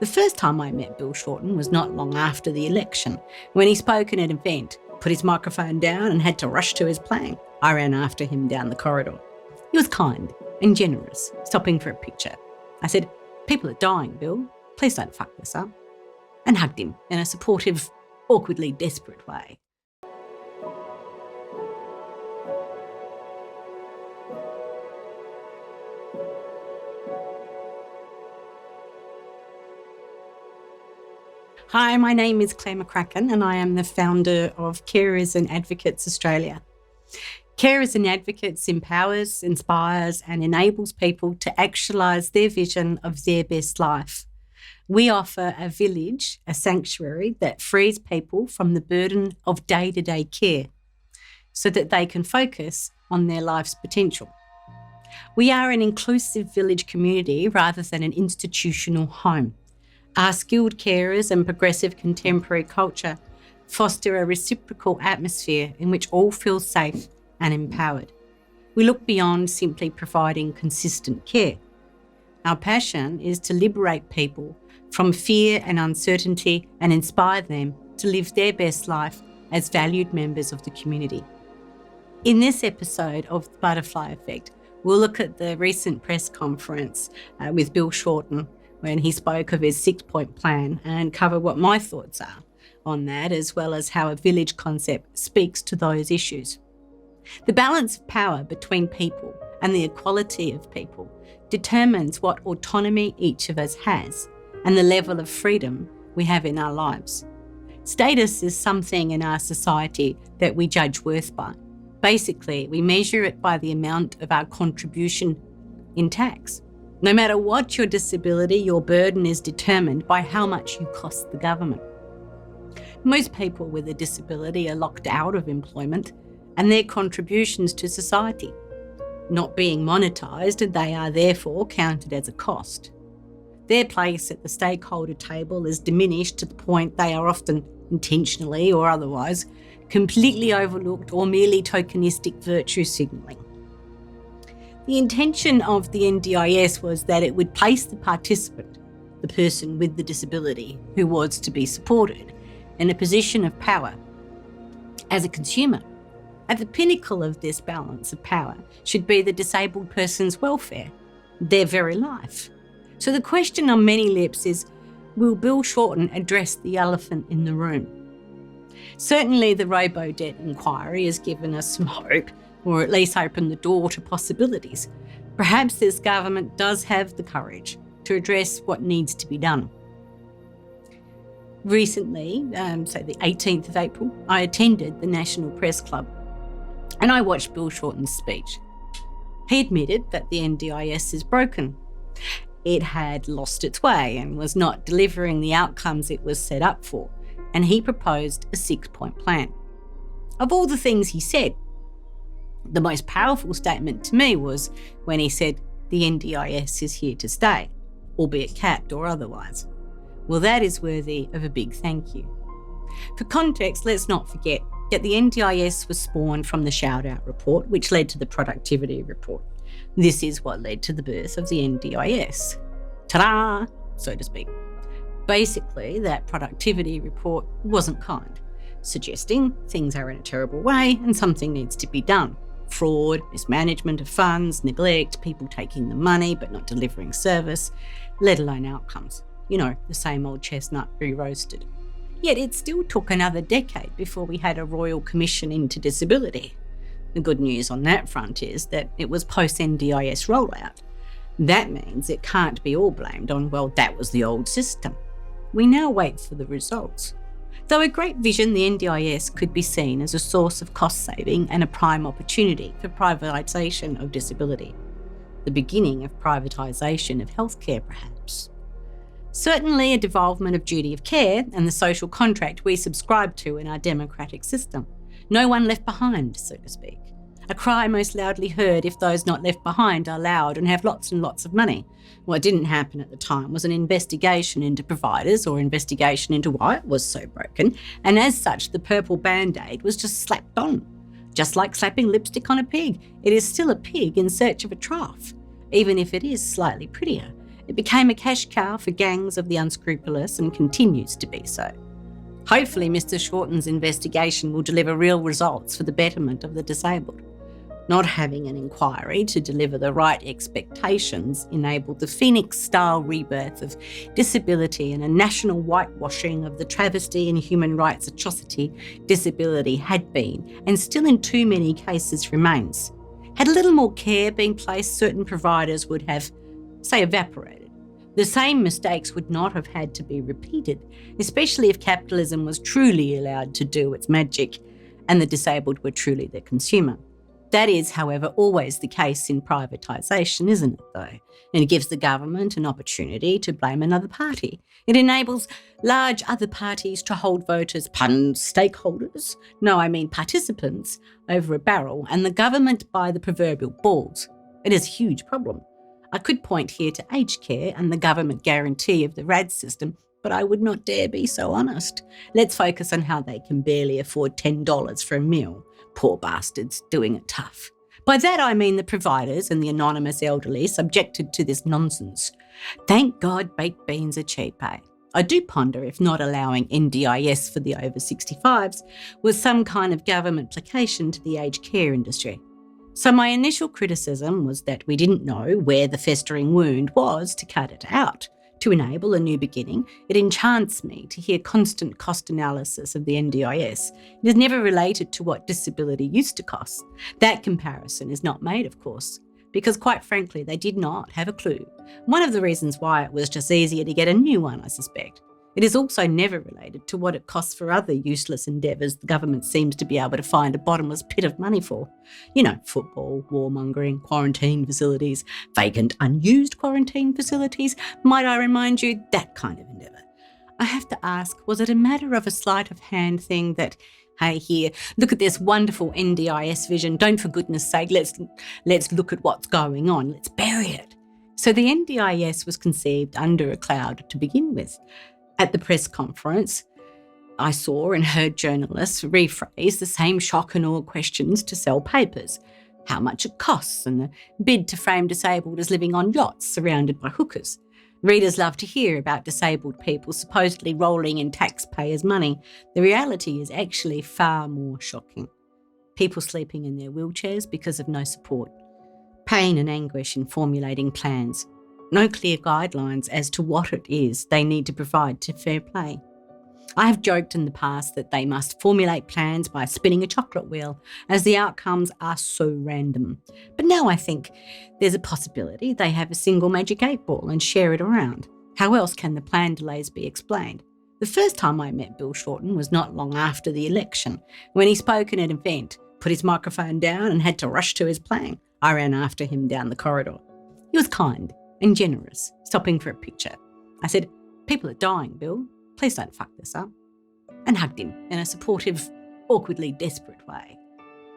The first time I met Bill Shorten was not long after the election, when he spoke at an event, put his microphone down and had to rush to his plane. I ran after him down the corridor. He was kind and generous, stopping for a picture. I said, "People are dying, Bill. Please don't fuck this up," and hugged him in a supportive, awkwardly desperate way. Hi, my name is Claire McCracken and I am the founder of Carers and Advocates Australia. Carers and Advocates empowers, inspires and enables people to actualise their vision of their best life. We offer a village, a sanctuary that frees people from the burden of day-to-day care so that they can focus on their life's potential. We are an inclusive village community rather than an institutional home. Our skilled carers and progressive contemporary culture foster a reciprocal atmosphere in which all feel safe and empowered. We look beyond simply providing consistent care. Our passion is to liberate people from fear and uncertainty and inspire them to live their best life as valued members of the community. In this episode of The Butterfly Effect, we'll look at the recent press conference with Bill Shorten when he spoke of his 6-point plan and cover what my thoughts are on that, as well as how a village concept speaks to those issues. The balance of power between people and the equality of people determines what autonomy each of us has and the level of freedom we have in our lives. Status is something in our society that we judge worth by. Basically, we measure it by the amount of our contribution in tax. No matter what your disability, your burden is determined by how much you cost the government. Most people with a disability are locked out of employment and their contributions to society. Not being monetised, they are therefore counted as a cost. Their place at the stakeholder table is diminished to the point they are often intentionally or otherwise completely overlooked or merely tokenistic virtue signalling. The intention of the NDIS was that it would place the participant, the person with the disability who was to be supported, in a position of power as a consumer. At the pinnacle of this balance of power should be the disabled person's welfare, their very life. So the question on many lips is, will Bill Shorten address the elephant in the room? Certainly the robo-debt inquiry has given us some hope, or at least opened the door to possibilities. Perhaps this government does have the courage to address what needs to be done. Recently, so the 18th of April, I attended the National Press Club and I watched Bill Shorten's speech. He admitted that the NDIS is broken. It had lost its way and was not delivering the outcomes it was set up for, and he proposed a 6-point plan. Of all the things he said, the most powerful statement to me was when he said the NDIS is here to stay, albeit capped or otherwise. Well, that is worthy of a big thank you. For context, let's not forget that the NDIS was spawned from the Shout-Out report, which led to the Productivity report. This is what led to the birth of the NDIS. Ta-da, so to speak. Basically, that Productivity report wasn't kind, suggesting things are in a terrible way and something needs to be done. Fraud, mismanagement of funds, neglect, people taking the money but not delivering service, let alone outcomes. You know, the same old chestnut re-roasted. Yet it still took another decade before we had a Royal Commission into disability. The good news on that front is that it was post-NDIS rollout. That means it can't be all blamed on, well, that was the old system. We now wait for the results. Though a great vision, the NDIS could be seen as a source of cost saving and a prime opportunity for privatisation of disability. The beginning of privatisation of healthcare, perhaps. Certainly a devolvement of duty of care and the social contract we subscribe to in our democratic system. No one left behind, so to speak. A cry most loudly heard if those not left behind are loud and have lots and lots of money. What didn't happen at the time was an investigation into providers or investigation into why it was so broken, and as such the purple band-aid was just slapped on. Just like slapping lipstick on a pig, it is still a pig in search of a trough, even if it is slightly prettier. It became a cash cow for gangs of the unscrupulous and continues to be so. Hopefully, Mr. Shorten's investigation will deliver real results for the betterment of the disabled. Not having an inquiry to deliver the right expectations enabled the Phoenix-style rebirth of disability and a national whitewashing of the travesty and human rights atrocity disability had been, and still in too many cases remains. Had a little more care been placed, certain providers would have, say, evaporated. The same mistakes would not have had to be repeated, especially if capitalism was truly allowed to do its magic and the disabled were truly the consumer. That is, however, always the case in privatisation, isn't it, though? And it gives the government an opportunity to blame another party. It enables large other parties to hold voters, stakeholders, participants, over a barrel, and the government by the proverbial balls. It is a huge problem. I could point here to aged care and the government guarantee of the RAD system, but I would not dare be so honest. Let's focus on how they can barely afford $10 for a meal. Poor bastards, doing it tough. By that I mean the providers and the anonymous elderly subjected to this nonsense. Thank God baked beans are cheap, eh? I do ponder if not allowing NDIS for the over 65s was some kind of government placation to the aged care industry. So my initial criticism was that we didn't know where the festering wound was to cut it out. To enable a new beginning, it enchants me to hear constant cost analysis of the NDIS. It is never related to what disability used to cost. That comparison is not made, of course, because quite frankly, they did not have a clue. One of the reasons why it was just easier to get a new one, I suspect. It is also never related to what it costs for other useless endeavours the government seems to be able to find a bottomless pit of money for. Football, warmongering, quarantine facilities, vacant, unused quarantine facilities. Might I remind you, that kind of endeavour. I have to ask, was it a matter of a sleight of hand thing that, hey, here, look at this wonderful NDIS vision, don't for goodness sake, let's look at what's going on, let's bury it. So the NDIS was conceived under a cloud to begin with. At the press conference, I saw and heard journalists rephrase the same shock and awe questions to sell papers. How much it costs and the bid to frame disabled as living on yachts surrounded by hookers. Readers love to hear about disabled people supposedly rolling in taxpayers' money. The reality is actually far more shocking. People sleeping in their wheelchairs because of no support. Pain and anguish in formulating plans. No clear guidelines as to what it is they need to provide to fair play. I have joked in the past that they must formulate plans by spinning a chocolate wheel, as the outcomes are so random. But now I think there's a possibility they have a single magic 8-ball and share it around. How else can the plan delays be explained? The first time I met Bill Shorten was not long after the election, when he spoke at an event, put his microphone down and had to rush to his plane. I ran after him down the corridor. He was kind and generous, stopping for a picture. I said, "People are dying, Bill. Please don't fuck this up," and hugged him in a supportive, awkwardly desperate way.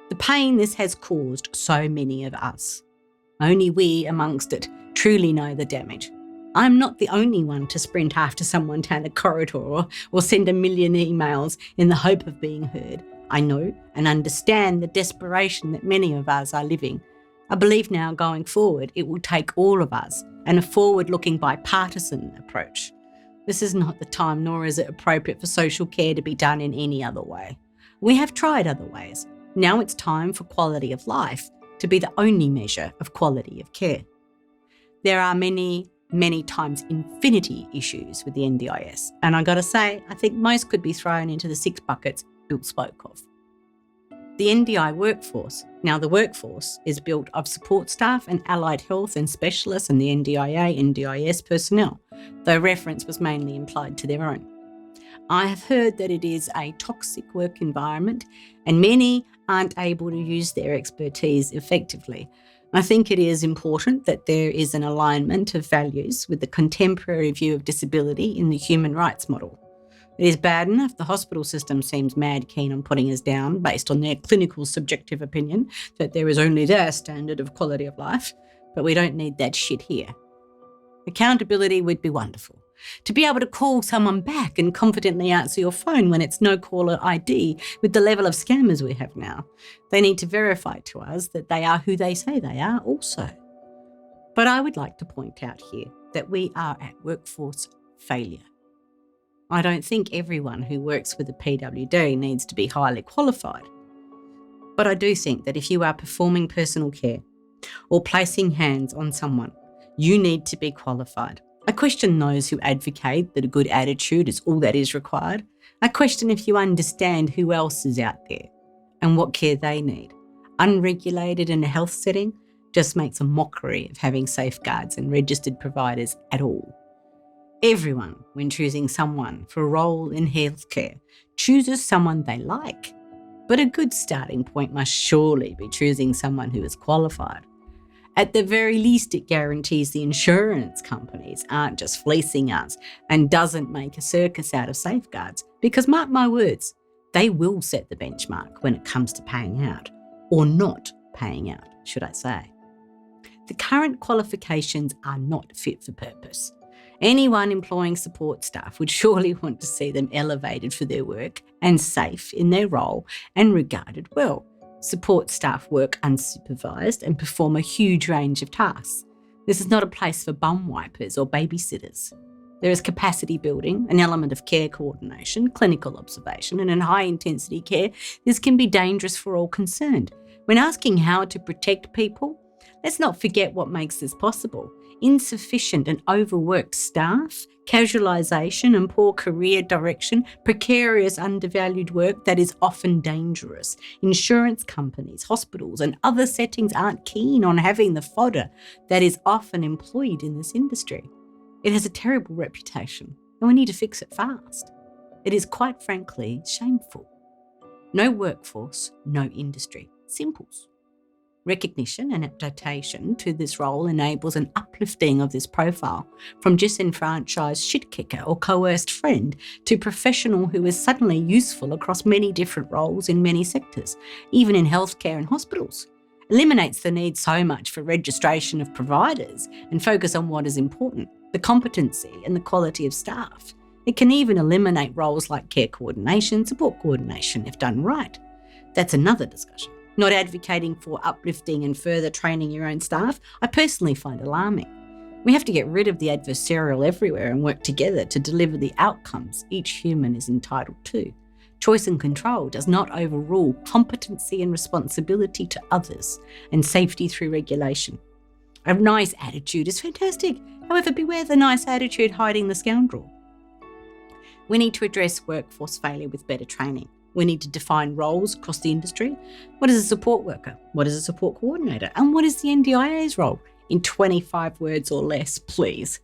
The pain this has caused so many of us. Only we amongst it truly know the damage. I'm not the only one to sprint after someone down a corridor or send a million emails in the hope of being heard. I know and understand the desperation that many of us are living. I believe now going forward it will take all of us and a forward-looking bipartisan approach. This is not the time, nor is it appropriate for social care to be done in any other way. We have tried other ways. Now it's time for quality of life to be the only measure of quality of care. There are many times infinity issues with the NDIS, and I gotta say, I think most could be thrown into the 6 buckets Bill spoke of. The NDI workforce. Now the workforce is built of support staff and allied health and specialists and the NDIA, NDIS personnel, though reference was mainly implied to their own. I have heard that it is a toxic work environment and many aren't able to use their expertise effectively. I think it is important that there is an alignment of values with the contemporary view of disability in the human rights model. It is bad enough the hospital system seems mad keen on putting us down based on their clinical subjective opinion that there is only their standard of quality of life, but we don't need that shit here. Accountability would be wonderful. To be able to call someone back and confidently answer your phone when it's no caller ID with the level of scammers we have now. They need to verify to us that they are who they say they are also. But I would like to point out here that we are at workforce failure. I don't think everyone who works with a PWD needs to be highly qualified. But I do think that if you are performing personal care or placing hands on someone, you need to be qualified. I question those who advocate that a good attitude is all that is required. I question if you understand who else is out there and what care they need. Unregulated in a health setting just makes a mockery of having safeguards and registered providers at all. Everyone, when choosing someone for a role in healthcare, chooses someone they like. But a good starting point must surely be choosing someone who is qualified. At the very least, it guarantees the insurance companies aren't just fleecing us and doesn't make a circus out of safeguards. Because mark my words, they will set the benchmark when it comes to paying out, or not paying out, should I say. The current qualifications are not fit for purpose. Anyone employing support staff would surely want to see them elevated for their work and safe in their role and regarded well. Support staff work unsupervised and perform a huge range of tasks. This is not a place for bum wipers or babysitters. There is capacity building, an element of care coordination, clinical observation, and in high-intensity care, this can be dangerous for all concerned. When asking how to protect people, let's not forget what makes this possible. Insufficient and overworked staff, casualisation and poor career direction, precarious undervalued work that is often dangerous. Insurance companies, hospitals and other settings aren't keen on having the fodder that is often employed in this industry. It has a terrible reputation and we need to fix it fast. It is quite frankly shameful. No workforce, no industry. Simples. Recognition and adaptation to this role enables an uplifting of this profile from disenfranchised shit-kicker or coerced friend to professional who is suddenly useful across many different roles in many sectors, even in healthcare and hospitals. Eliminates the need so much for registration of providers and focus on what is important, the competency and the quality of staff. It can even eliminate roles like care coordination, support coordination if done right. That's another discussion. Not advocating for uplifting and further training your own staff, I personally find alarming. We have to get rid of the adversarial everywhere and work together to deliver the outcomes each human is entitled to. Choice and control does not overrule competency and responsibility to others and safety through regulation. A nice attitude is fantastic. However, beware the nice attitude hiding the scoundrel. We need to address workforce failure with better training. We need to define roles across the industry. What is a support worker? What is a support coordinator? And what is the NDIA's role? In 25 words or less, please.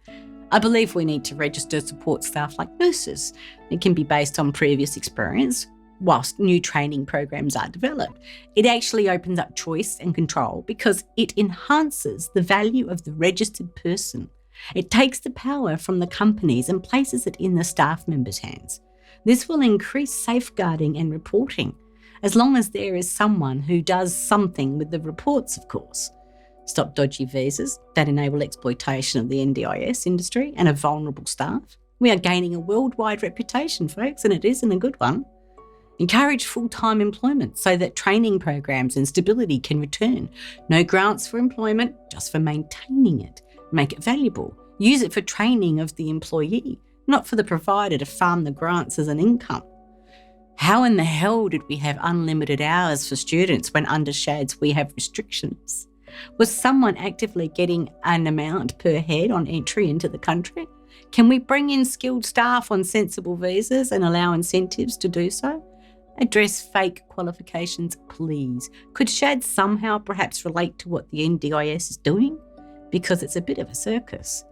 I believe we need to register support staff like nurses. It can be based on previous experience whilst new training programs are developed. It actually opens up choice and control because it enhances the value of the registered person. It takes the power from the companies and places it in the staff members' hands. This will increase safeguarding and reporting, as long as there is someone who does something with the reports, of course. Stop dodgy visas that enable exploitation of the NDIS industry and of vulnerable staff. We are gaining a worldwide reputation, folks, and it isn't a good one. Encourage full-time employment so that training programs and stability can return. No grants for employment, just for maintaining it. Make it valuable. Use it for training of the employee, not for the provider to farm the grants as an income. How in the hell did we have unlimited hours for students when under shads we have restrictions? Was someone actively getting an amount per head on entry into the country? Can we bring in skilled staff on sensible visas and allow incentives to do so? Address fake qualifications, please. Could shads somehow perhaps relate to what the NDIS is doing? Because it's a bit of a circus.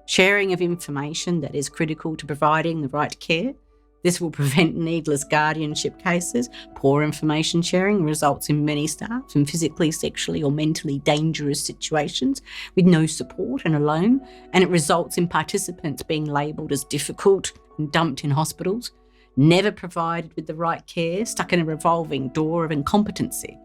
Sharing of information that is critical to providing the right care. This will prevent needless guardianship cases. Poor information sharing results in many staff in physically, sexually or mentally dangerous situations with no support and alone, and it results in participants being labelled as difficult and dumped in hospitals, never provided with the right care, stuck in a revolving door of incompetency.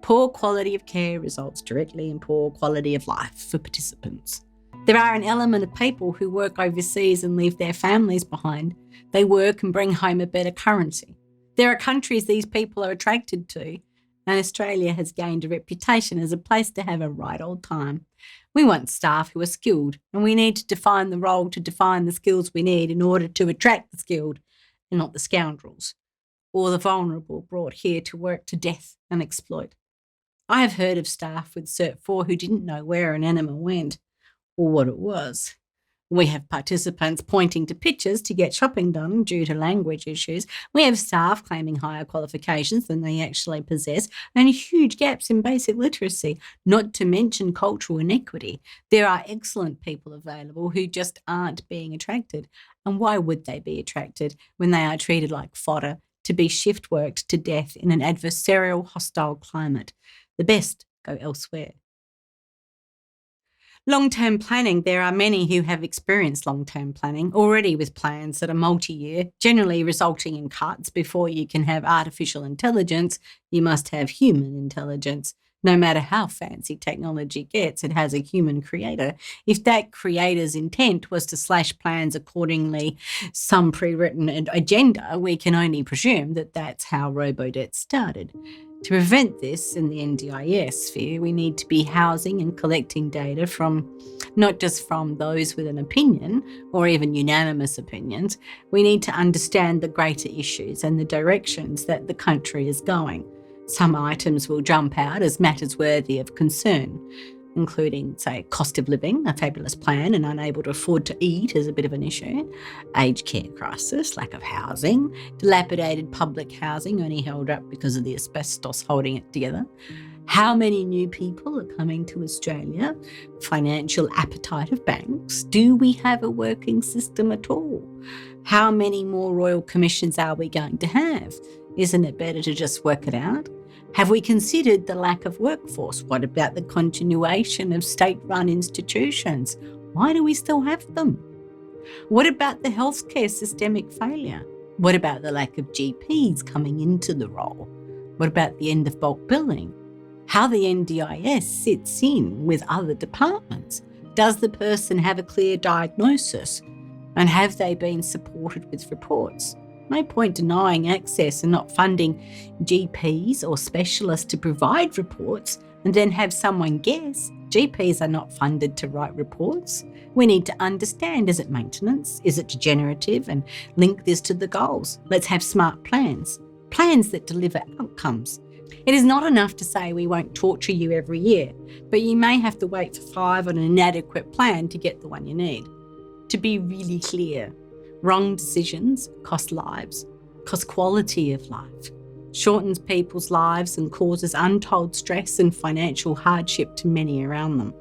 Poor quality of care results directly in poor quality of life for participants. There are an element of people who work overseas and leave their families behind. They work and bring home a better currency. There are countries these people are attracted to, and Australia has gained a reputation as a place to have a right old time. We want staff who are skilled, and we need to define the role to define the skills we need in order to attract the skilled and not the scoundrels or the vulnerable brought here to work to death and exploit. I have heard of staff with Cert 4 who didn't know where an animal went or what it was. We have participants pointing to pictures to get shopping done due to language issues. We have staff claiming higher qualifications than they actually possess, and huge gaps in basic literacy, not to mention cultural inequity. There are excellent people available who just aren't being attracted. And why would they be attracted when they are treated like fodder to be shift worked to death in an adversarial, hostile climate? The best go elsewhere. Long-term planning. There are many who have experienced long-term planning already with plans that are multi-year, generally resulting in cuts. Before you can have artificial intelligence, you must have human intelligence. No matter how fancy technology gets, it has a human creator. If that creator's intent was to slash plans accordingly, some pre-written agenda, we can only presume that that's how robo-debt started. To prevent this in the NDIS sphere, we need to be housing and collecting data from not just from those with an opinion or even unanimous opinions. We need to understand the greater issues and the directions that the country is going. Some items will jump out as matters worthy of concern, including, say, cost of living, a fabulous plan and unable to afford to eat is a bit of an issue, aged care crisis, lack of housing, dilapidated public housing only held up because of the asbestos holding it together. How many new people are coming to Australia? Financial appetite of banks. Do we have a working system at all? How many more royal commissions are we going to have? Isn't it better to just work it out? Have we considered the lack of workforce? What about the continuation of state-run institutions? Why do we still have them? What about the healthcare systemic failure? What about the lack of GPs coming into the role? What about the end of bulk billing? How the NDIS sits in with other departments? Does the person have a clear diagnosis? And have they been supported with reports? No point denying access and not funding GPs or specialists to provide reports and then have someone guess. GPs are not funded to write reports. We need to understand, is it maintenance? Is it degenerative? And link this to the goals. Let's have smart plans that deliver outcomes. It is not enough to say we won't torture you every year, but you may have to wait for 5 on an inadequate plan to get the one you need. To be really clear, wrong decisions cost lives, cost quality of life, shortens people's lives and causes untold stress and financial hardship to many around them.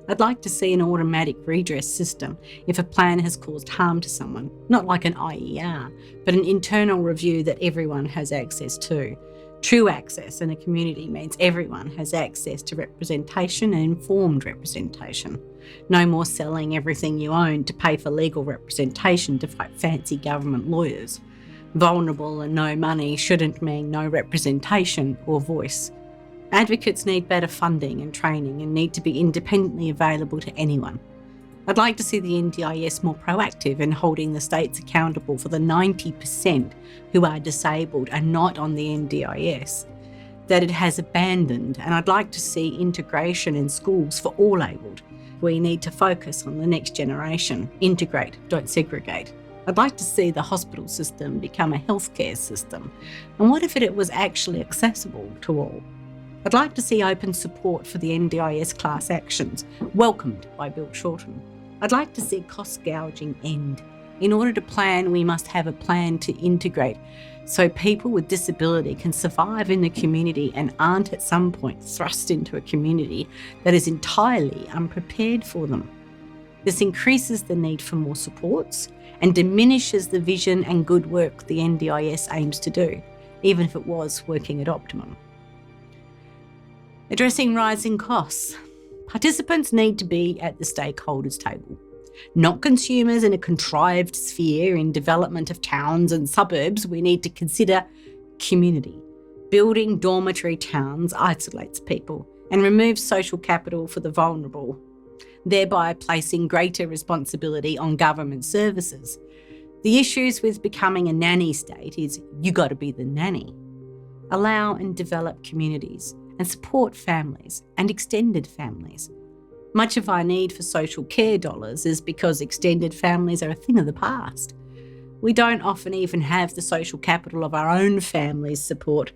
I'd like to see an automatic redress system if a plan has caused harm to someone, not like an IER, but an internal review that everyone has access to. True access in a community means everyone has access to representation and informed representation. No more selling everything you own to pay for legal representation to fight fancy government lawyers. Vulnerable and no money shouldn't mean no representation or voice. Advocates need better funding and training and need to be independently available to anyone. I'd like to see the NDIS more proactive in holding the states accountable for the 90% who are disabled and not on the NDIS that it has abandoned, and I'd like to see integration in schools for all abled. We need to focus on the next generation. Integrate, don't segregate. I'd like to see the hospital system become a healthcare system. And what if it was actually accessible to all? I'd like to see open support for the NDIS class actions, welcomed by Bill Shorten. I'd like to see cost gouging end. In order to plan, we must have a plan to integrate so people with disability can survive in the community and aren't at some point thrust into a community that is entirely unprepared for them. This increases the need for more supports and diminishes the vision and good work the NDIS aims to do, even if it was working at optimum. Addressing rising costs. Participants need to be at the stakeholders' table, not consumers in a contrived sphere in development of towns and suburbs. We need to consider community. Building dormitory towns isolates people and removes social capital for the vulnerable, thereby placing greater responsibility on government services. The issues with becoming a nanny state is you got to be the nanny. allow and develop communities, and support families and extended families. Much of our need for social care dollars is because extended families are a thing of the past. We don't often even have the social capital of our own family's support.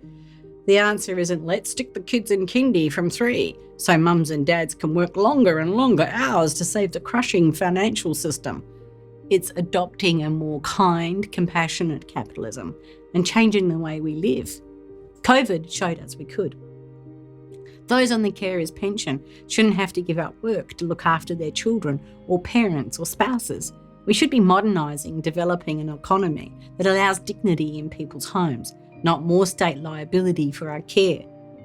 The answer isn't let's stick the kids in kindy from 3 so mums and dads can work longer and longer hours to save the crushing financial system. It's adopting a more kind, compassionate capitalism and changing the way we live. COVID showed us we could. Those on the carer's pension shouldn't have to give up work to look after their children or parents or spouses. We should be modernising, developing an economy that allows dignity in people's homes, not more state liability for our care.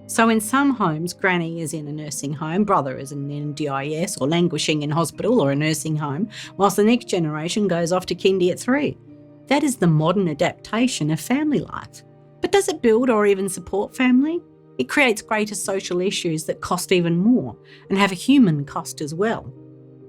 So in some homes, granny is in a nursing home, brother is in an NDIS or languishing in hospital or a nursing home, whilst the next generation goes off to kindy at 3. That is the modern adaptation of family life. But does it build or even support family? It creates greater social issues that cost even more and have a human cost as well.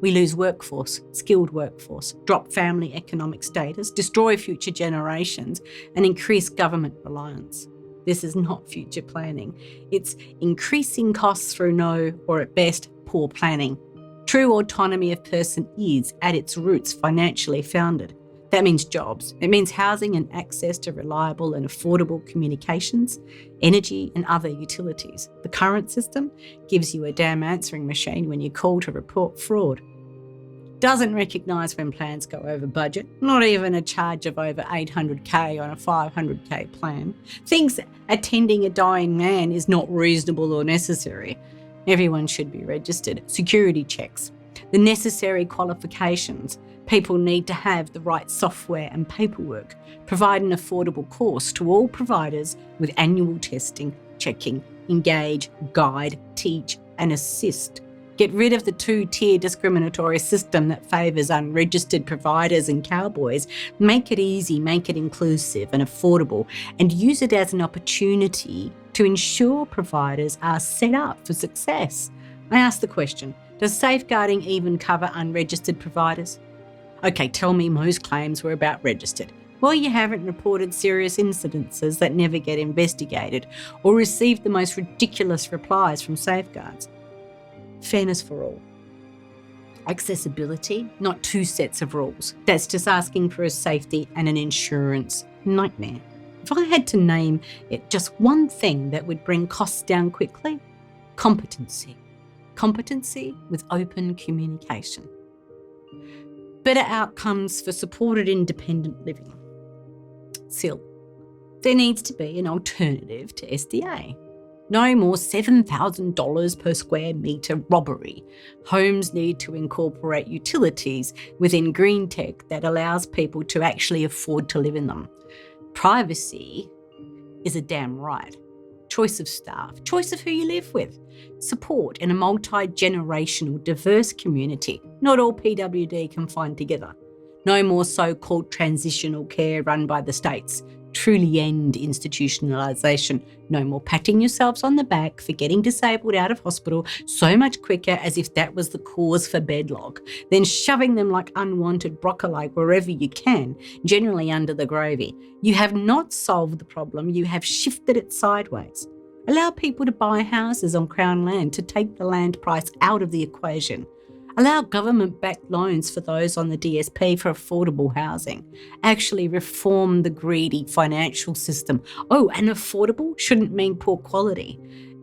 We lose workforce, skilled workforce, drop family economic status, destroy future generations, and increase government reliance. This is not future planning. It's increasing costs through no, or at best, poor planning. True autonomy of person is, at its roots, financially founded. That means jobs. It means housing and access to reliable and affordable communications, energy and other utilities. The current system gives you a damn answering machine when you call to report fraud. Doesn't recognise when plans go over budget, not even a charge of over $800K on a $500K plan. Thinks attending a dying man is not reasonable or necessary. Everyone should be registered. Security checks. The necessary qualifications. People need to have the right software and paperwork. Provide an affordable course to all providers with annual testing, checking, engage, guide, teach and assist. Get rid of the 2-tier discriminatory system that favours unregistered providers and cowboys. Make it easy, make it inclusive and affordable, and use it as an opportunity to ensure providers are set up for success. I ask the question, does safeguarding even cover unregistered providers? Okay, tell me most claims were about registered. Well, you haven't reported serious incidences that never get investigated or received the most ridiculous replies from safeguards. Fairness for all. Accessibility, not 2 sets of rules. That's just asking for a safety and an insurance nightmare. If I had to name it just one thing that would bring costs down quickly, competency. Competency with open communication. Better outcomes for supported independent living. Still, there needs to be an alternative to SDA. No more $7,000 per square metre robbery. Homes need to incorporate utilities within green tech that allows people to actually afford to live in them. Privacy is a damn right. Choice of staff, choice of who you live with. Support in a multi-generational, diverse community. Not all PWD can find together. No more so-called transitional care run by the states. Truly end institutionalisation. No more patting yourselves on the back for getting disabled out of hospital so much quicker as if that was the cause for bedlock, then shoving them like unwanted broccoli wherever you can, generally under the gravy. You have not solved the problem, you have shifted it sideways. Allow people to buy houses on Crown land to take the land price out of the equation. Allow government-backed loans for those on the DSP for affordable housing. Actually reform the greedy financial system. Oh, and affordable shouldn't mean poor quality.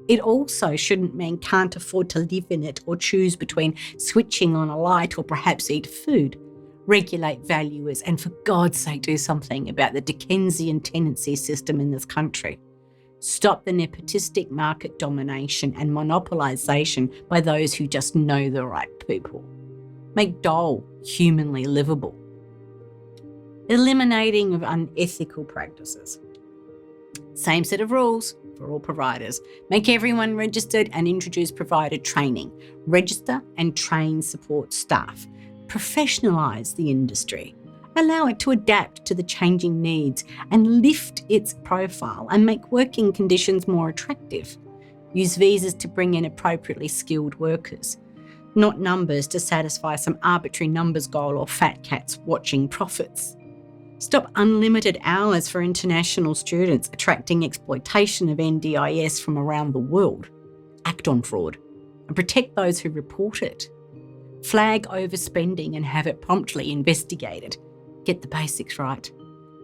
It also shouldn't mean can't afford to live in it or choose between switching on a light or perhaps eat food. Regulate valuers and for God's sake do something about the Dickensian tenancy system in this country. Stop the nepotistic market domination and monopolisation by those who just know the right people. Make dole humanly livable. Eliminating of unethical practices. Same set of rules for all providers. Make everyone registered and introduce provider training. Register and train support staff. Professionalise the industry. Allow it to adapt to the changing needs and lift its profile and make working conditions more attractive. Use visas to bring in appropriately skilled workers, not numbers to satisfy some arbitrary numbers goal or fat cats watching profits. Stop unlimited hours for international students, attracting exploitation of NDIS from around the world. Act on fraud and protect those who report it. Flag overspending and have it promptly investigated. Get the basics right.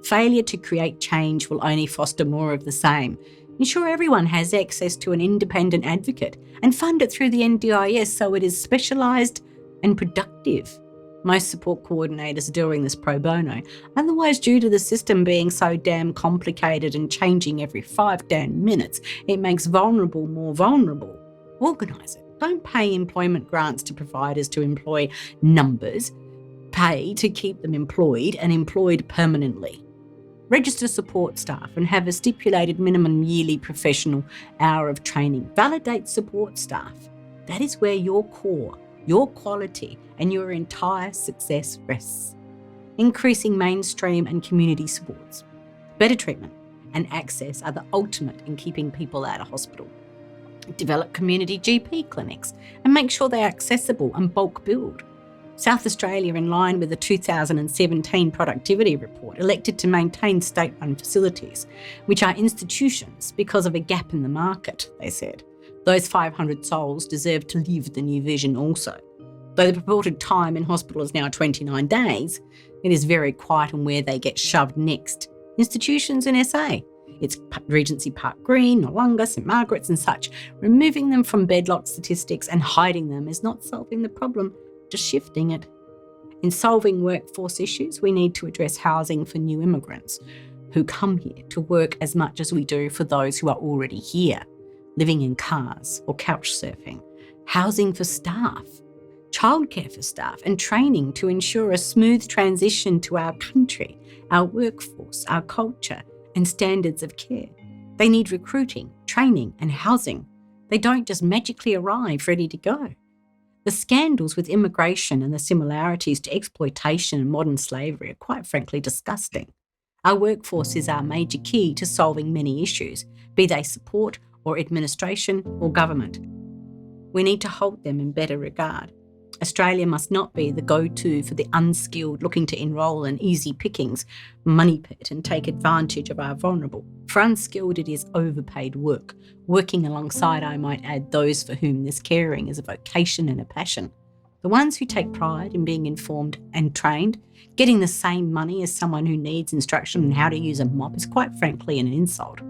Failure to create change will only foster more of the same. Ensure everyone has access to an independent advocate and fund it through the NDIS so it is specialised and productive. Most support coordinators are doing this pro bono. Otherwise, due to the system being so damn complicated and changing every 5 damn minutes, it makes vulnerable more vulnerable. Organise it. Don't pay employment grants to providers to employ numbers. Pay to keep them employed and employed permanently. Register support staff and have a stipulated minimum yearly professional hour of training. Validate support staff. That is where your core, your quality and your entire success rests. Increasing mainstream and community supports. Better treatment and access are the ultimate in keeping people out of hospital. Develop community GP clinics and make sure they are accessible and bulk billed. South Australia, in line with the 2017 Productivity Report, elected to maintain state-run facilities, which are institutions because of a gap in the market, they said. Those 500 souls deserve to live the new vision also. Though the purported time in hospital is now 29 days, it is very quiet on where they get shoved next. Institutions in SA. It's Regency Park Green, Noarlunga, St Margaret's and such. Removing them from bedlock statistics and hiding them is not solving the problem, just shifting it. In solving workforce issues, we need to address housing for new immigrants who come here to work as much as we do for those who are already here, living in cars or couch surfing. Housing for staff, childcare for staff and training to ensure a smooth transition to our country, our workforce, our culture and standards of care. They need recruiting, training and housing. They don't just magically arrive ready to go. The scandals with immigration and the similarities to exploitation and modern slavery are quite frankly disgusting. Our workforce is our major key to solving many issues, be they support or administration or government. We need to hold them in better regard. Australia must not be the go-to for the unskilled looking to enrol in easy pickings, money pit and take advantage of our vulnerable. For unskilled, it is overpaid work, working alongside, I might add, those for whom this caring is a vocation and a passion. The ones who take pride in being informed and trained, getting the same money as someone who needs instruction on how to use a mop is quite frankly an insult.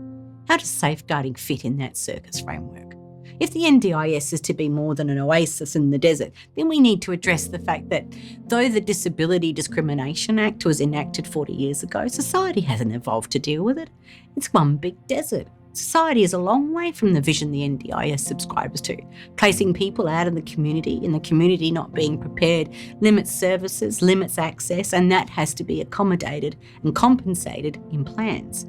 How does safeguarding fit in that circus framework? If the NDIS is to be more than an oasis in the desert, then we need to address the fact that though the Disability Discrimination Act was enacted 40 years ago, society hasn't evolved to deal with it. It's one big desert. Society is a long way from the vision the NDIS subscribes to, placing people out in the community not being prepared, limits services, limits access, and that has to be accommodated and compensated in plans.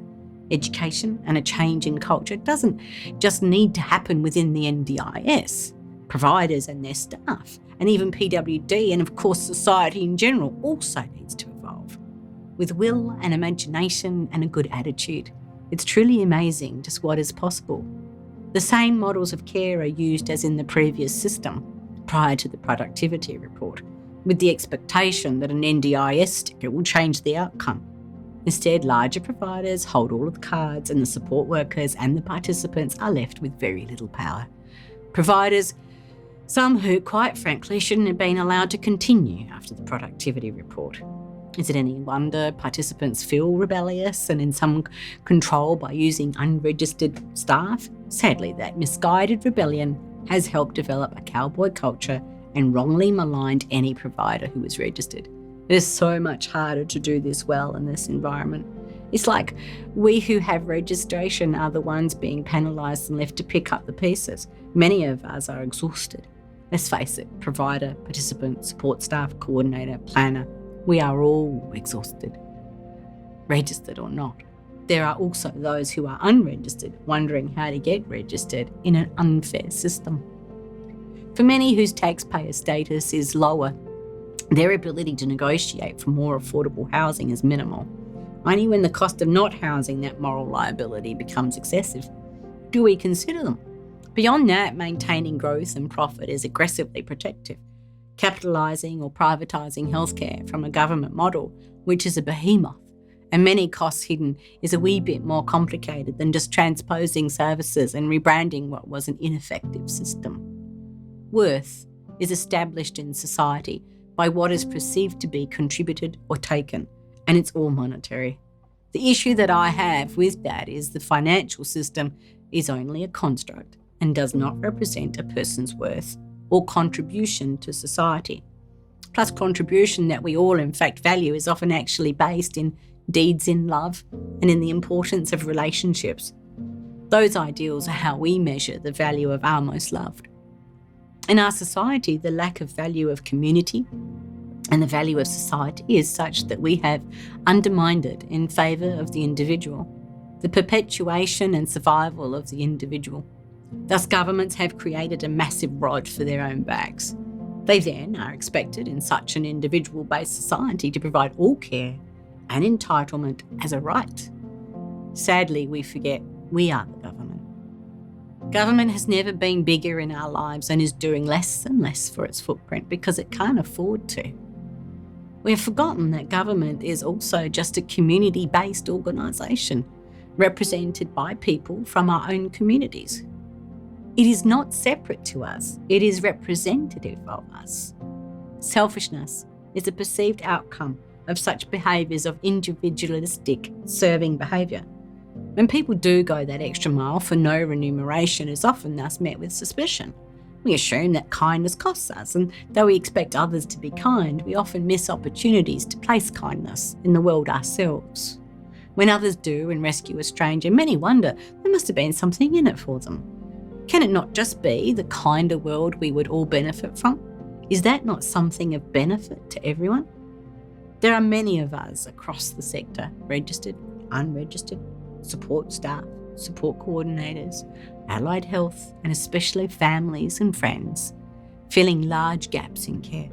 Education and a change in culture doesn't just need to happen within the NDIS. Providers and their staff, and even PWD and of course society in general also needs to evolve. With will and imagination and a good attitude, it's truly amazing just what is possible. The same models of care are used as in the previous system, prior to the Productivity Report, with the expectation that an NDIS sticker will change the outcome. Instead, larger providers hold all of the cards and the support workers and the participants are left with very little power. Providers, some who, quite frankly, shouldn't have been allowed to continue after the Productivity Report. Is it any wonder participants feel rebellious and in some control by using unregistered staff? Sadly, that misguided rebellion has helped develop a cowboy culture and wrongly maligned any provider who is registered. It is so much harder to do this well in this environment. It's like we who have registration are the ones being penalised and left to pick up the pieces. Many of us are exhausted. Let's face it, provider, participant, support staff, coordinator, planner, we are all exhausted, registered or not. There are also those who are unregistered, wondering how to get registered in an unfair system. For many whose taxpayer status is lower, their ability to negotiate for more affordable housing is minimal. Only when the cost of not housing that moral liability becomes excessive do we consider them. Beyond that, maintaining growth and profit is aggressively protective, capitalising or privatising healthcare from a government model, which is a behemoth, and many costs hidden is a wee bit more complicated than just transposing services and rebranding what was an ineffective system. Worth is established in society by what is perceived to be contributed or taken, and it's all monetary. The issue that I have with that is the financial system is only a construct and does not represent a person's worth or contribution to society. Plus, contribution that we all in fact value is often actually based in deeds in love and in the importance of relationships. Those ideals are how we measure the value of our most loved. In our society, the lack of value of community and the value of society is such that we have undermined it in favour of the individual, the perpetuation and survival of the individual. Thus, governments have created a massive rod for their own backs. They then are expected in such an individual-based society to provide all care and entitlement as a right. Sadly, we forget we are the government. Government has never been bigger in our lives and is doing less and less for its footprint because it can't afford to. We have forgotten that government is also just a community-based organisation represented by people from our own communities. It is not separate to us, it is representative of us. Selfishness is a perceived outcome of such behaviours of individualistic serving behaviour. When people do go that extra mile for no remuneration, is often thus met with suspicion. We assume that kindness costs us, and though we expect others to be kind, we often miss opportunities to place kindness in the world ourselves. When others do and rescue a stranger, many wonder there must have been something in it for them. Can it not just be the kinder world we would all benefit from? Is that not something of benefit to everyone? There are many of us across the sector, registered, unregistered, support staff, support coordinators, allied health, and especially families and friends, filling large gaps in care.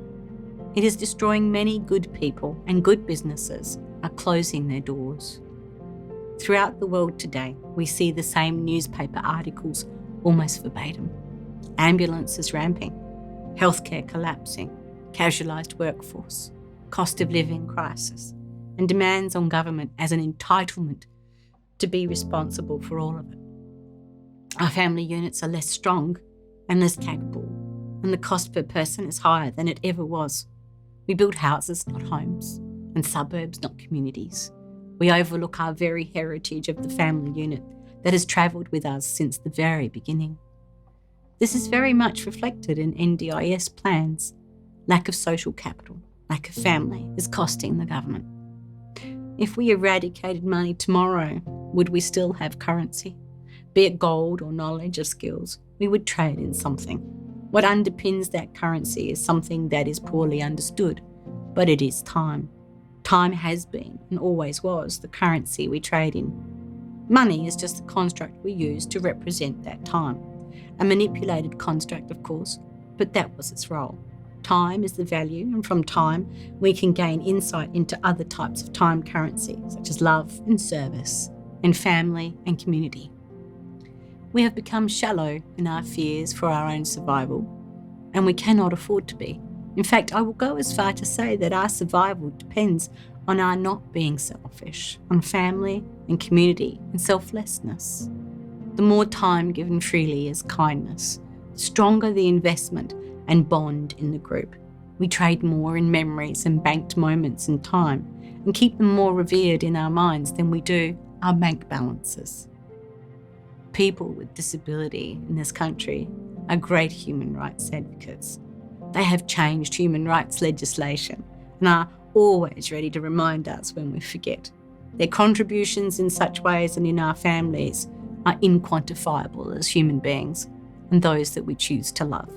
It is destroying many good people, and good businesses are closing their doors. Throughout the world today, we see the same newspaper articles almost verbatim. Ambulances ramping, healthcare collapsing, casualised workforce, cost of living crisis, and demands on government as an entitlement to be responsible for all of it. Our family units are less strong and less capable, and the cost per person is higher than it ever was. We build houses, not homes, and suburbs, not communities. We overlook our very heritage of the family unit that has travelled with us since the very beginning. This is very much reflected in NDIS plans. Lack of social capital, lack of family is costing the government. If we eradicated money tomorrow, would we still have currency? Be it gold or knowledge or skills, we would trade in something. What underpins that currency is something that is poorly understood, but it is time. Time has been and always was the currency we trade in. Money is just the construct we use to represent that time. A manipulated construct, of course, but that was its role. Time is the value, and from time we can gain insight into other types of time currency, such as love and service, and family and community. We have become shallow in our fears for our own survival, and we cannot afford to be. In fact, I will go as far to say that our survival depends on our not being selfish, on family and community and selflessness. The more time given freely is kindness, the stronger the investment and bond in the group. We trade more in memories and banked moments in time and keep them more revered in our minds than we do our bank balances. People with disability in this country are great human rights advocates. They have changed human rights legislation and are always ready to remind us when we forget. Their contributions in such ways and in our families are inquantifiable as human beings and those that we choose to love.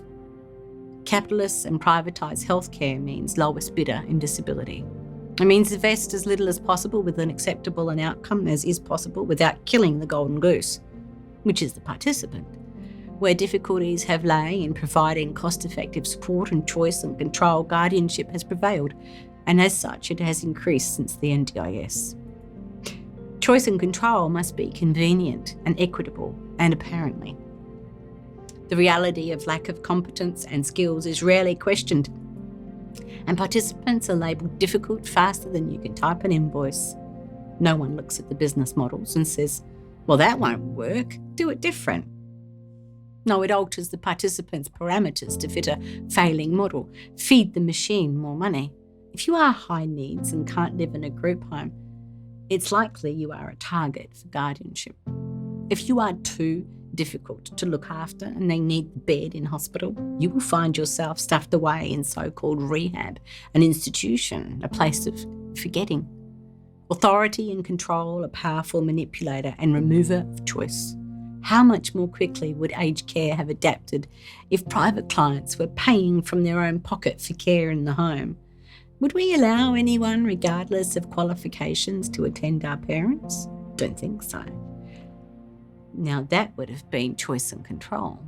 Capitalists and privatised healthcare means lowest bidder in disability. It means invest as little as possible with an acceptable an outcome as is possible without killing the golden goose, which is the participant. Where difficulties have lay in providing cost-effective support and choice and control, guardianship has prevailed, and as such it has increased since the NDIS. Choice and control must be convenient and equitable and apparently. The reality of lack of competence and skills is rarely questioned, and participants are labelled difficult faster than you can type an invoice. No one looks at the business models and says, well, that won't work, do it different. No, it alters the participants' parameters to fit a failing model, feed the machine more money. If you are high needs and can't live in a group home, it's likely you are a target for guardianship. If you are too difficult to look after and they need the bed in hospital, you will find yourself stuffed away in so-called rehab, an institution, a place of forgetting. Authority and control, a powerful manipulator and remover of choice. How much more quickly would aged care have adapted if private clients were paying from their own pocket for care in the home? Would we allow anyone, regardless of qualifications, to attend our parents? Don't think so. Now that would have been choice and control.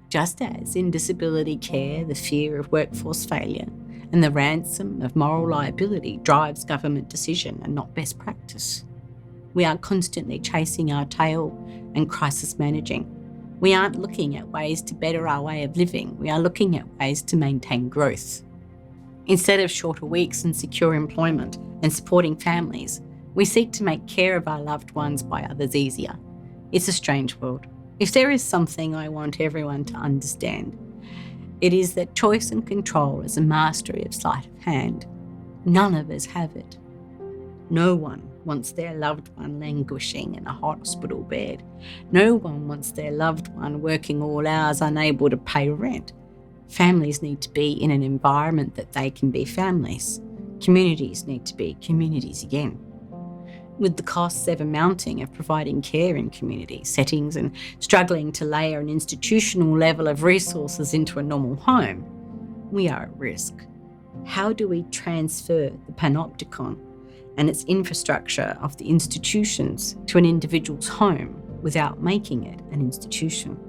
Just as in disability care, the fear of workforce failure and the ransom of moral liability drives government decision and not best practice. We are constantly chasing our tail and crisis managing. We aren't looking at ways to better our way of living. We are looking at ways to maintain growth. Instead of shorter weeks and secure employment and supporting families, we seek to make care of our loved ones by others easier. It's a strange world. If there is something I want everyone to understand, it is that choice and control is a mastery of sleight of hand. None of us have it. No one wants their loved one languishing in a hospital bed. No one wants their loved one working all hours, unable to pay rent. Families need to be in an environment that they can be families. Communities need to be communities again. With the costs ever mounting of providing care in community settings and struggling to layer an institutional level of resources into a normal home, we are at risk. How do we transfer the panopticon and its infrastructure of the institutions to an individual's home without making it an institution?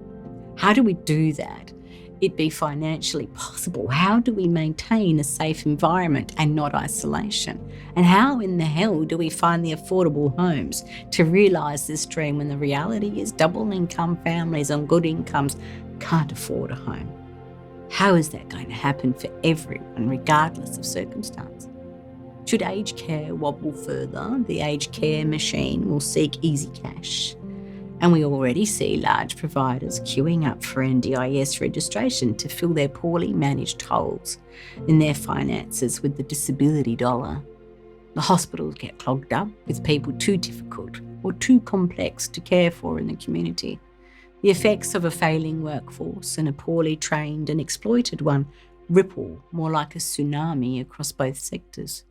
How do we do that? It be financially possible? How do we maintain a safe environment and not isolation? And how in the hell do we find the affordable homes to realise this dream when the reality is double income families on good incomes can't afford a home? How is that going to happen for everyone regardless of circumstance? Should aged care wobble further, the aged care machine will seek easy cash. And we already see large providers queuing up for NDIS registration to fill their poorly managed holes in their finances with the disability dollar. The hospitals get clogged up with people too difficult or too complex to care for in the community. The effects of a failing workforce and a poorly trained and exploited one ripple more like a tsunami across both sectors.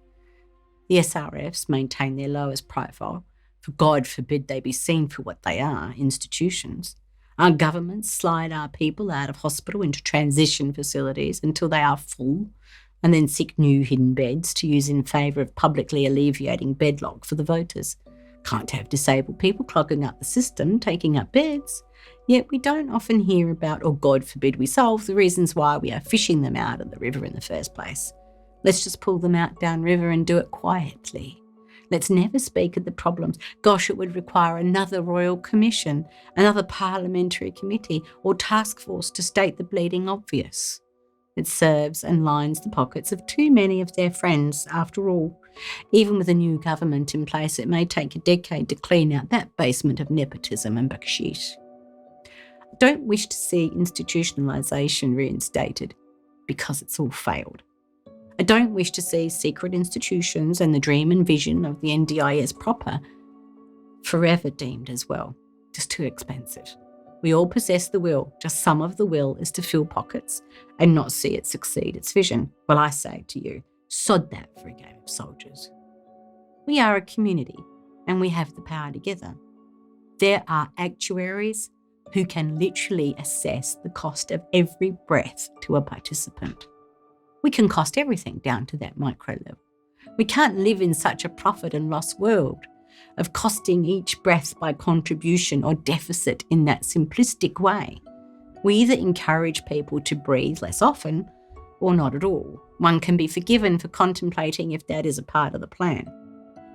The SRFs maintain their lowest profile, for God forbid they be seen for what they are, institutions. Our governments slide our people out of hospital into transition facilities until they are full and then seek new hidden beds to use in favour of publicly alleviating bedlock for the voters. Can't have disabled people clogging up the system, taking up beds. Yet we don't often hear about, or God forbid we solve, the reasons why we are fishing them out of the river in the first place. Let's just pull them out downriver and do it quietly. Let's never speak of the problems. Gosh, it would require another royal commission, another parliamentary committee or task force to state the bleeding obvious. It serves and lines the pockets of too many of their friends, after all. Even with a new government in place, it may take a decade to clean out that basement of nepotism and bakshish. I don't wish to see institutionalisation reinstated because it's all failed. I don't wish to see secret institutions and the dream and vision of the NDIS proper forever deemed as well, just too expensive. We all possess the will, just some of the will is to fill pockets and not see it succeed its vision. Well, I say to you, sod that for a game of soldiers. We are a community and we have the power together. There are actuaries who can literally assess the cost of every breath to a participant. We can cost everything down to that micro level. We can't live in such a profit and loss world of costing each breath by contribution or deficit in that simplistic way. We either encourage people to breathe less often or not at all. One can be forgiven for contemplating if that is a part of the plan.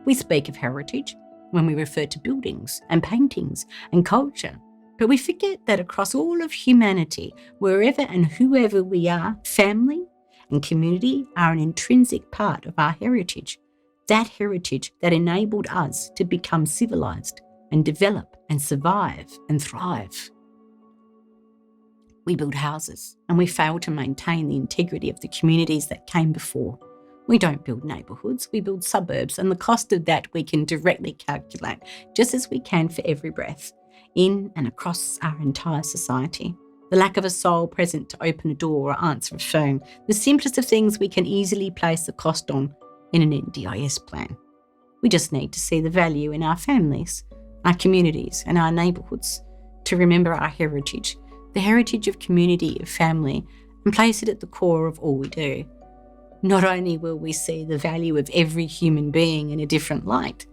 We speak of heritage when we refer to buildings and paintings and culture, but we forget that across all of humanity, wherever and whoever we are, family and community are an intrinsic part of our heritage. That heritage that enabled us to become civilised and develop and survive and thrive. We build houses and we fail to maintain the integrity of the communities that came before. We don't build neighbourhoods, we build suburbs, and the cost of that we can directly calculate, just as we can for every breath, in and across our entire society. The lack of a soul present to open a door or answer a phone, the simplest of things we can easily place the cost on in an NDIS plan. We just need to see the value in our families, our communities and our neighbourhoods, to remember our heritage, the heritage of community, of family, and place it at the core of all we do. Not only will we see the value of every human being in a different light,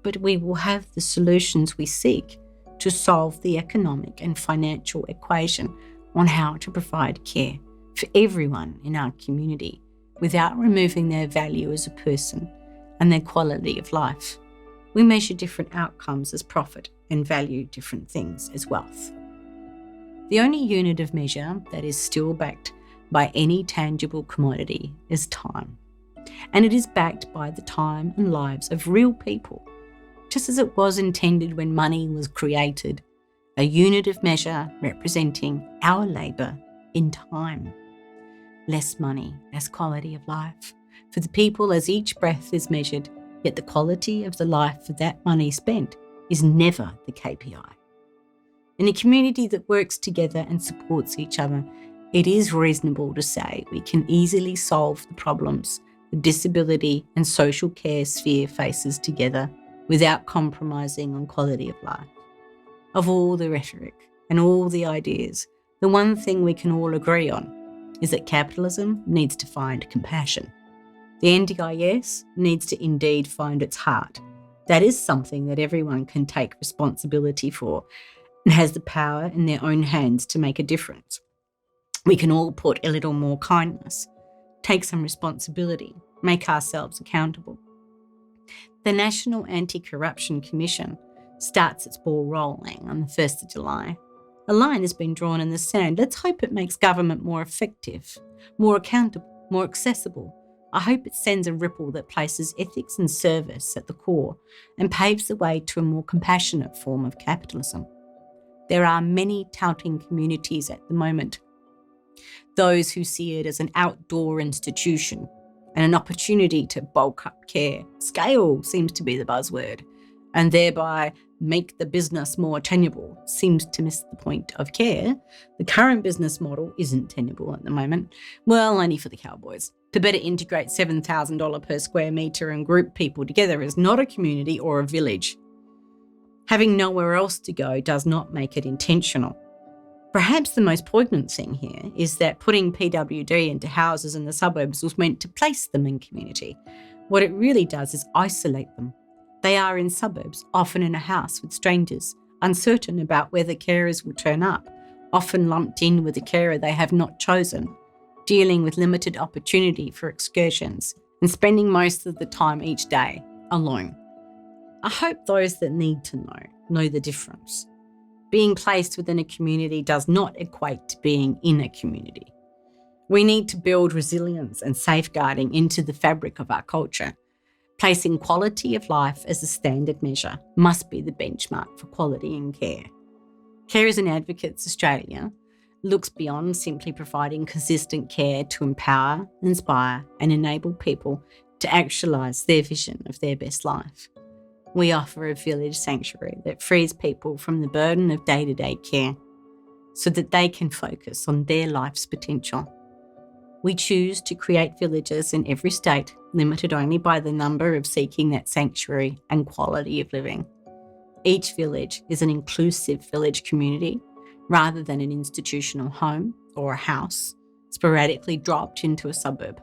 but we will have the solutions we seek to solve the economic and financial equation on how to provide care for everyone in our community without removing their value as a person and their quality of life. We measure different outcomes as profit and value different things as wealth. The only unit of measure that is still backed by any tangible commodity is time. And it is backed by the time and lives of real people, just as it was intended when money was created, a unit of measure representing our labour in time. Less money, less quality of life for the people as each breath is measured, yet the quality of the life for that money spent is never the KPI. In a community that works together and supports each other, it is reasonable to say we can easily solve the problems the disability and social care sphere faces together without compromising on quality of life. Of all the rhetoric and all the ideas, the one thing we can all agree on is that capitalism needs to find compassion. The NDIS needs to indeed find its heart. That is something that everyone can take responsibility for and has the power in their own hands to make a difference. We can all put a little more kindness, take some responsibility, make ourselves accountable. The National Anti-Corruption Commission starts its ball rolling on the 1st of July. A line has been drawn in the sand. Let's hope it makes government more effective, more accountable, more accessible. I hope it sends a ripple that places ethics and service at the core and paves the way to a more compassionate form of capitalism. There are many touting communities at the moment. Those who see it as an outdoor institution and an opportunity to bulk up care. Scale seems to be the buzzword, and thereby make the business more tenable seems to miss the point of care. The current business model isn't tenable at the moment. Well, only for the cowboys. To better integrate $7,000 per square metre and group people together is not a community or a village. Having nowhere else to go does not make it intentional. Perhaps the most poignant thing here is that putting PWD into houses in the suburbs was meant to place them in community. What it really does is isolate them. They are in suburbs, often in a house with strangers, uncertain about whether carers will turn up, often lumped in with a carer they have not chosen, dealing with limited opportunity for excursions, and spending most of the time each day alone. I hope those that need to know the difference. Being placed within a community does not equate to being in a community. We need to build resilience and safeguarding into the fabric of our culture. Placing quality of life as a standard measure must be the benchmark for quality in care. Carers and Advocates Australia looks beyond simply providing consistent care to empower, inspire and enable people to actualise their vision of their best life. We offer a village sanctuary that frees people from the burden of day-to-day care so that they can focus on their life's potential. We choose to create villages in every state, limited only by the number of seeking that sanctuary and quality of living. Each village is an inclusive village community rather than an institutional home or a house sporadically dropped into a suburb.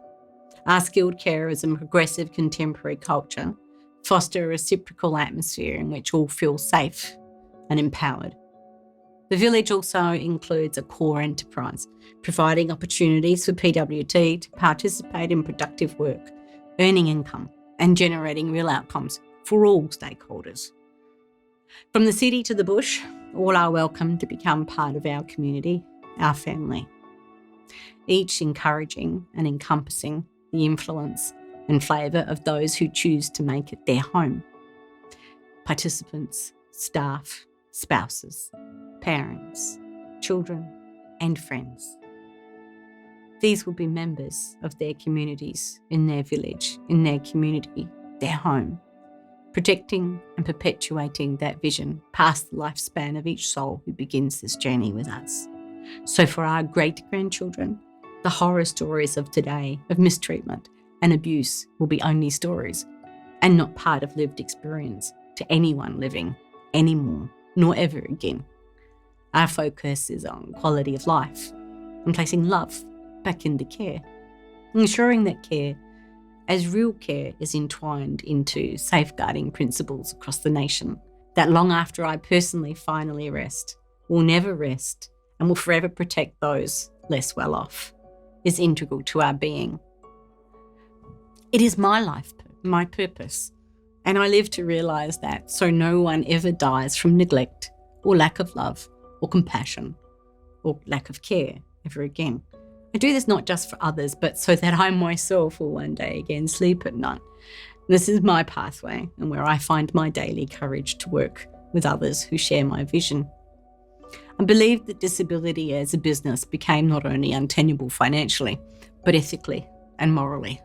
Our skilled carers and progressive contemporary culture foster a reciprocal atmosphere in which all feel safe and empowered. The village also includes a core enterprise, providing opportunities for PWD to participate in productive work, earning income and generating real outcomes for all stakeholders. From the city to the bush, all are welcome to become part of our community, our family, each encouraging and encompassing the influence and flavour of those who choose to make it their home. Participants, staff, spouses, parents, children and friends. These will be members of their communities, in their village, in their community, their home, protecting and perpetuating that vision past the lifespan of each soul who begins this journey with us. So for our great-grandchildren, the horror stories of today of mistreatment and abuse will be only stories and not part of lived experience to anyone living anymore, nor ever again. Our focus is on quality of life and placing love back into care, ensuring that care, as real care, is entwined into safeguarding principles across the nation that long after I personally finally rest, will never rest and will forever protect those less well off, is integral to our being. It is my life, my purpose, and I live to realise that so no one ever dies from neglect or lack of love or compassion or lack of care ever again. I do this not just for others, but so that I myself will one day again sleep at night. This is my pathway and where I find my daily courage to work with others who share my vision. I believe that disability as a business became not only untenable financially, but ethically and morally.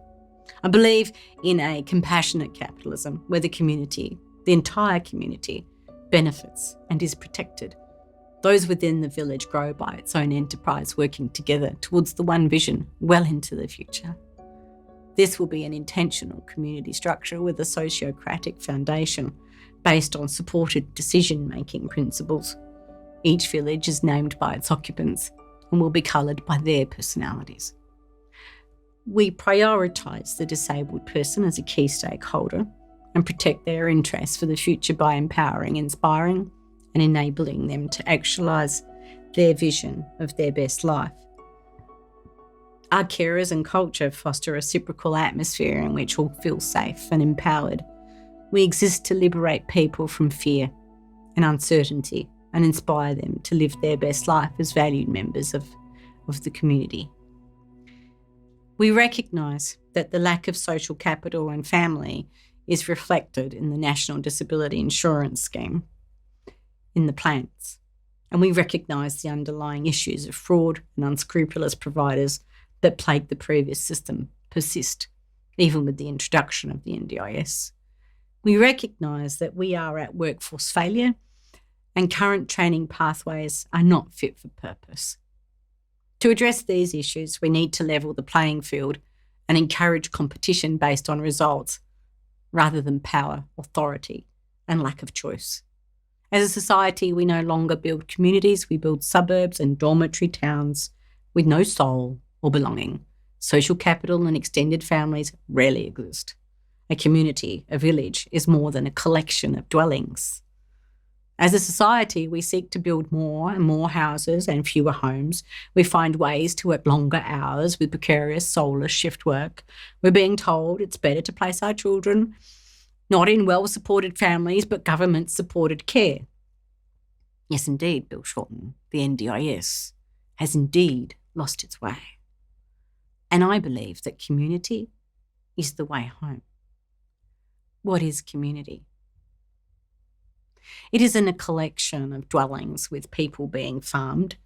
I believe in a compassionate capitalism where the community, the entire community, benefits and is protected. Those within the village grow by its own enterprise, working together towards the one vision well into the future. This will be an intentional community structure with a sociocratic foundation based on supported decision-making principles. Each village is named by its occupants and will be coloured by their personalities. We prioritise the disabled person as a key stakeholder and protect their interests for the future by empowering, inspiring and enabling them to actualise their vision of their best life. Our carers and culture foster a reciprocal atmosphere in which all feel safe and empowered. We exist to liberate people from fear and uncertainty and inspire them to live their best life as valued members of the community. We recognise that the lack of social capital and family is reflected in the National Disability Insurance Scheme, in the plans, and we recognise the underlying issues of fraud and unscrupulous providers that plagued the previous system persist, even with the introduction of the NDIS. We recognise that we are at workforce failure and current training pathways are not fit for purpose. To address these issues, we need to level the playing field and encourage competition based on results rather than power, authority, and lack of choice. As a society, we no longer build communities, we build suburbs and dormitory towns with no soul or belonging. Social capital and extended families rarely exist. A community, a village, is more than a collection of dwellings. As a society, we seek to build more and more houses and fewer homes. We find ways to work longer hours with precarious, soulless shift work. We're being told it's better to place our children not in well-supported families, but government-supported care. Yes, indeed, Bill Shorten, the NDIS, has indeed lost its way. And I believe that community is the way home. What is community? It isn't a collection of dwellings with people being farmed.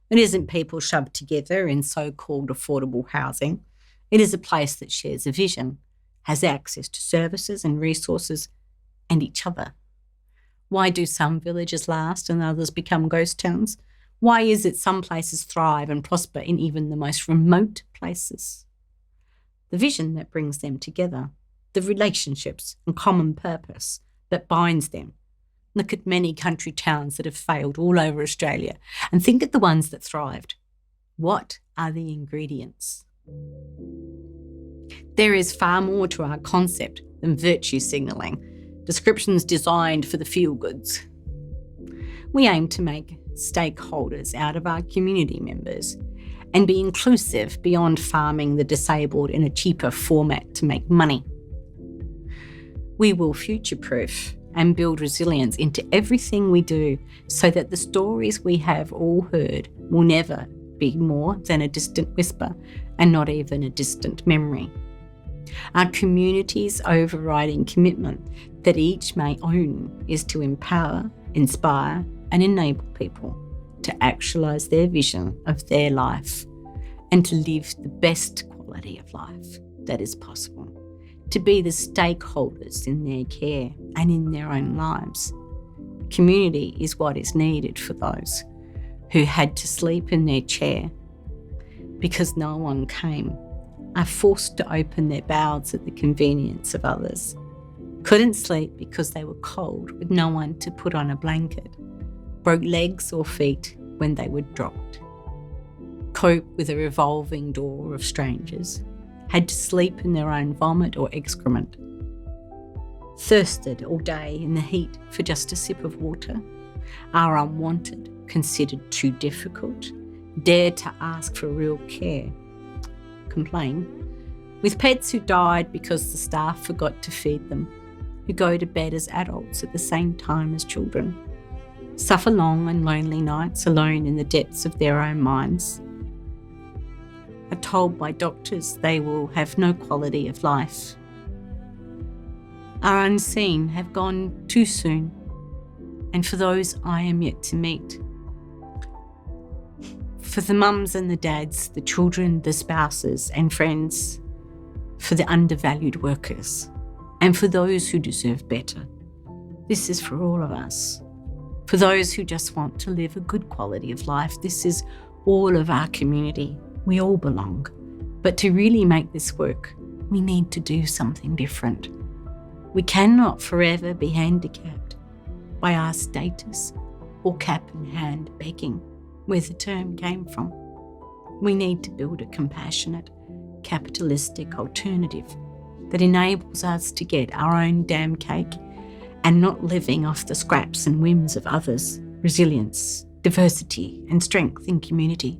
It isn't people shoved together in so-called affordable housing. It is a place that shares a vision, has access to services and resources and each other. Why do some villages last and others become ghost towns? Why is it some places thrive and prosper in even the most remote places? The vision that brings them together, the relationships and common purpose that binds them. Look at many country towns that have failed all over Australia and think of the ones that thrived. What are the ingredients? There is far more to our concept than virtue signalling, descriptions designed for the feel-goods. We aim to make stakeholders out of our community members and be inclusive beyond farming the disabled in a cheaper format to make money. We will future-proof and build resilience into everything we do so that the stories we have all heard will never be more than a distant whisper and not even a distant memory. Our community's overriding commitment that each may own is to empower, inspire, and enable people to actualise their vision of their life and to live the best quality of life that is possible, to be the stakeholders in their care and in their own lives. Community is what is needed for those who had to sleep in their chair because no one came, are forced to open their bowels at the convenience of others, couldn't sleep because they were cold with no one to put on a blanket, broke legs or feet when they were dropped, cope with a revolving door of strangers, had to sleep in their own vomit or excrement, thirsted all day in the heat for just a sip of water, are unwanted, considered too difficult, dare to ask for real care, complain, with pets who died because the staff forgot to feed them, who go to bed as adults at the same time as children, suffer long and lonely nights alone in the depths of their own minds, are told by doctors they will have no quality of life, are unseen, have gone too soon, and for those I am yet to meet. For the mums and the dads, the children, the spouses and friends, for the undervalued workers, and for those who deserve better. This is for all of us. For those who just want to live a good quality of life, this is all of our community. We all belong. But to really make this work, we need to do something different. We cannot forever be handicapped by our status or cap in hand begging, where the term came from. We need to build a compassionate, capitalistic alternative that enables us to get our own damn cake and not living off the scraps and whims of others, resilience, diversity and strength in community.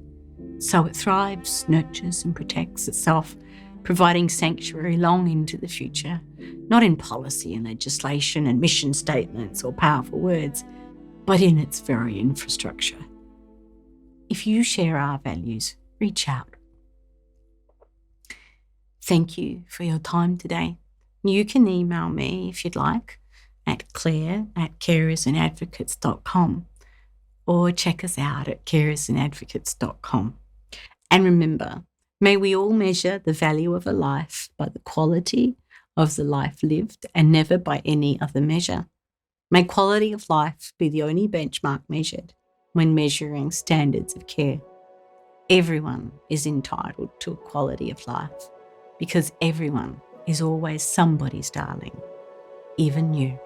So it thrives, nurtures and protects itself, providing sanctuary long into the future, not in policy and legislation and mission statements or powerful words, but in its very infrastructure. If you share our values, reach out. Thank you for your time today. You can email me if you'd like at claire@carersandadvocates.com or check us out at carersandadvocates.com. And remember, may we all measure the value of a life by the quality of the life lived and never by any other measure. May quality of life be the only benchmark measured when measuring standards of care. Everyone is entitled to a quality of life because everyone is always somebody's darling, even you.